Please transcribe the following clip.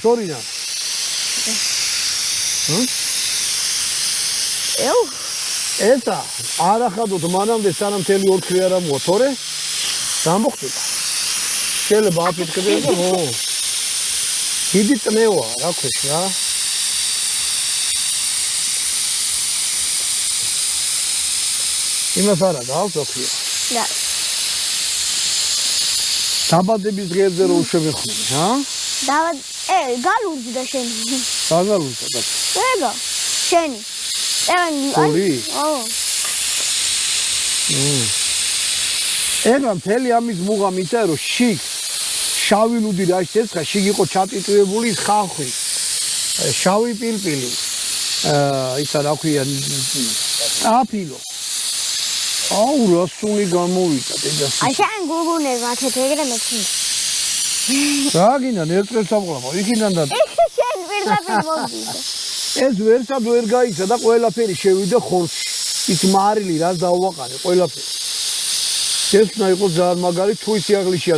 შორინა. ესა არ ახადოთ მანამდე სანამ მთელი ორქრი არ ამოვა, თორე დამოხდება. შეიძლება აფეთქებია და დიდი წნევა რა ქვია რა. იმას არა გავწოქია. და დაბადების დღეებზე რო შევეხმები, ჰა? გალურჯდა შენი. გალურჯდა და. ეგა შენი. ეგა მთელი ამის მუღა მიწა რომ შიგ შავი ლუდი რა შეცხრა, შიგ იყო ჩატიტუებული ხალხი. შავი პილპილი. ისა რა ქვია აფილო. აუ რასული გამოვიდა დედას. აი შენ გუგუნე მათეთ ეგრე მეცინდა. რა გინდა ნერწრებს ამყლაპო, იქიდან და შენ პირდაპირ მოვიდა. ეს ვერსად ვერ გაიცა და ყველაფერი შევიდა ხორცში. ის მარილი რას დაუაყარე ყველაფერი. ეს უნდა იყოს ძალიან მაგარი თუ ისი აღლიში